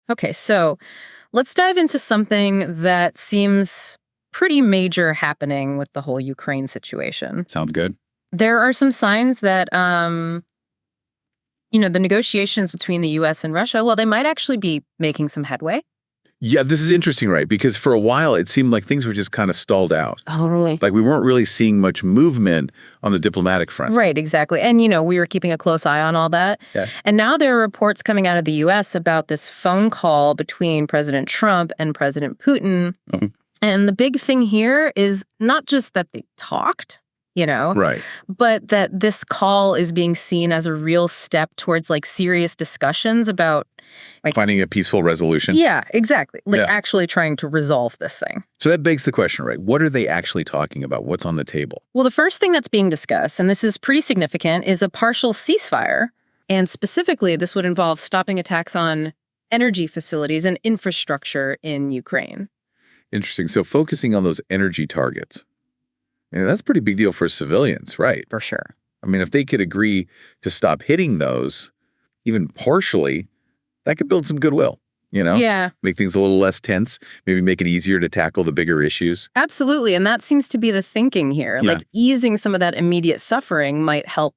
Okay, so let's dive into something that seems pretty major happening with the whole Ukraine situation. Sounds good. There are some signs that, the negotiations between the U.S. and Russia, well, they might actually be making some headway. Yeah, this is interesting, right? Because for a while, it seemed like things were just kind of stalled out. Totally. Like we weren't really seeing much movement on the diplomatic front. Right, exactly. And, we were keeping a close eye on all that. Yeah. And now there are reports coming out of the U.S. about this phone call between President Trump and President Putin. Mhm. And the big thing here is not just that they talked, Right. but that this call is being seen as a real step towards serious discussions about Finding a peaceful resolution. yeah, exactly. Yeah. Actually trying to resolve this thing. So that begs the question, right? What are they actually talking about? What's on the table? Well, the first thing that's being discussed, and this is pretty significant, is a partial ceasefire. And specifically, this would involve stopping attacks on energy facilities and infrastructure in Ukraine. Interesting. So focusing on those energy targets. Yeah, that's a pretty big deal for civilians, right? For sure. I mean, if they could agree to stop hitting those, even partially, that could build some goodwill, Yeah, Make things a little less tense, maybe make it easier to tackle the bigger issues. absolutely. And that seems to be the thinking here. Yeah. Easing some of that immediate suffering might help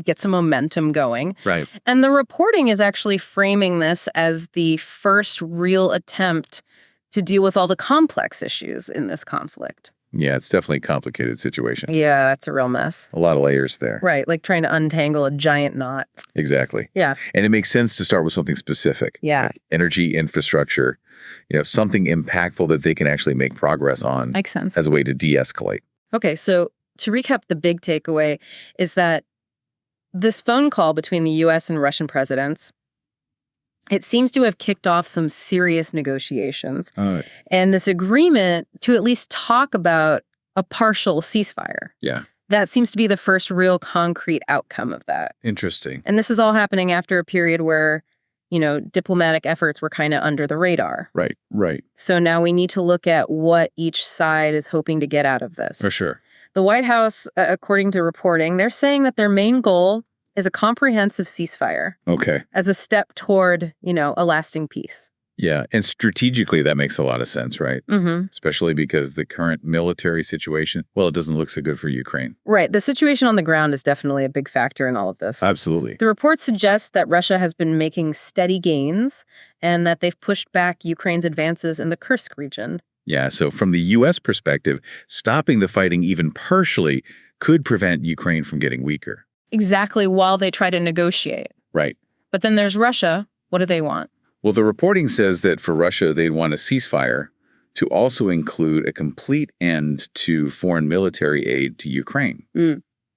get some momentum going. Right. And the reporting is actually framing this as the first real attempt to deal with all the complex issues in this conflict. Yeah, it's definitely a complicated situation. Yeah, it's a real mess. A lot of layers there. Right, like trying to untangle a giant knot. Exactly. Yeah. And it makes sense to start with something specific. Yeah. Like energy infrastructure, something impactful that they can actually make progress on Makes sense. as a way to de-escalate. Okay, so to recap, the big takeaway is that this phone call between the U.S. and Russian presidents, it seems to have kicked off some serious negotiations. And this agreement to at least talk about a partial ceasefire. Yeah. That seems to be the first real concrete outcome of that. Interesting. And this is all happening after a period where, diplomatic efforts were kind of under the radar. Right. Right. So now we need to look at what each side is hoping to get out of this. For sure. The White House, according to reporting, they're saying that their main goal is a comprehensive ceasefire Okay. as a step toward, a lasting peace. Yeah. And strategically, that makes a lot of sense, right? Mm-hmm. Especially because the current military situation, well, it doesn't look so good for Ukraine. Right. The situation on the ground is definitely a big factor in all of this. Absolutely. The report suggests that Russia has been making steady gains and that they've pushed back Ukraine's advances in the Kursk region. Yeah. So from the U.S. perspective, stopping the fighting even partially could prevent Ukraine from getting weaker. Exactly, while they try to negotiate. Right. But then there's Russia. What do they want? Well, the reporting says that for Russia, they'd want a ceasefire to also include a complete end to foreign military aid to Ukraine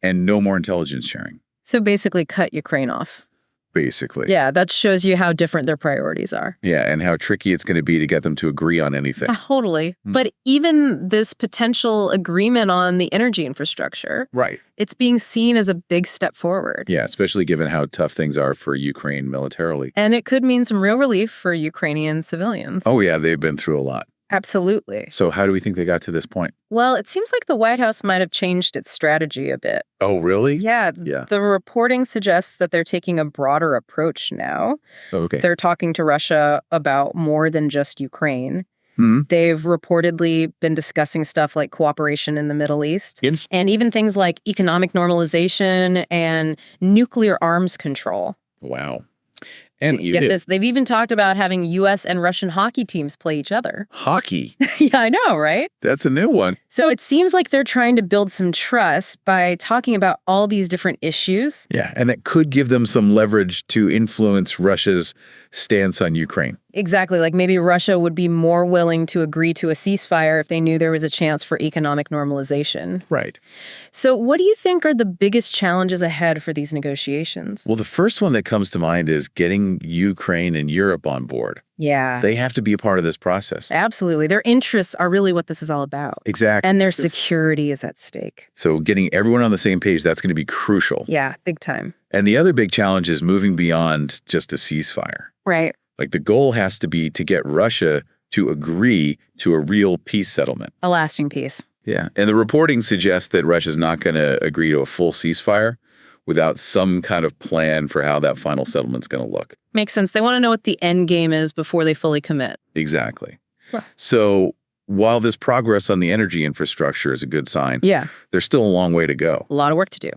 and no more intelligence sharing, So basically cut Ukraine off. basically. Yeah, that shows you how different their priorities are. Yeah, and how tricky it's going to be to get them to agree on anything. Totally. But even this potential agreement on the energy infrastructure, Right. it's being seen as a big step forward. Yeah, especially given how tough things are for Ukraine militarily. And it could mean some real relief for Ukrainian civilians. Oh, yeah, they've been through a lot. Absolutely. So how do we think they got to this point? Well, it seems like the White House might have changed its strategy a bit. Oh, really? Yeah. Yeah. The reporting suggests that they're taking a broader approach now. Oh, okay. They're talking to Russia about more than just Ukraine. Hmm. They've reportedly been discussing stuff like cooperation in the Middle East and even things like economic normalization and nuclear arms control. Wow. And Get this, they've even talked about having U.S. and Russian hockey teams play each other. hockey. Yeah, I know, right? That's a new one. So it seems like they're trying to build some trust by talking about all these different issues. Yeah, and that could give them some leverage to influence Russia's stance on Ukraine. Exactly. Like maybe Russia would be more willing to agree to a ceasefire if they knew there was a chance for economic normalization. Right. So what do you think are the biggest challenges ahead for these negotiations? Well, the first one that comes to mind is getting Ukraine and Europe on board. Yeah. They have to be a part of this process. Absolutely. Their interests are really what this is all about. Exactly. And their security is at stake. So getting everyone on the same page, that's going to be crucial. Yeah, big time. And the other big challenge is moving beyond just a ceasefire. Right. Like the goal has to be to get Russia to agree to a real peace settlement. A lasting peace. Yeah. And the reporting suggests that Russia's not going to agree to a full ceasefire, without some kind of plan for how that final settlement's going to look. Makes sense. They want to know what the end game is before they fully commit. Exactly. Right. So while this progress on the energy infrastructure is a good sign, there's still a long way to go. A lot of work to do.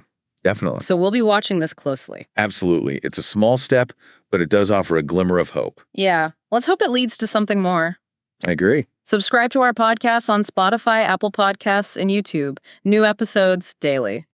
Definitely. So we'll be watching this closely. Absolutely. It's a small step, but it does offer a glimmer of hope. Yeah. Let's hope it leads to something more. I agree. Subscribe to our podcast on Spotify, Apple Podcasts, and YouTube. New episodes daily.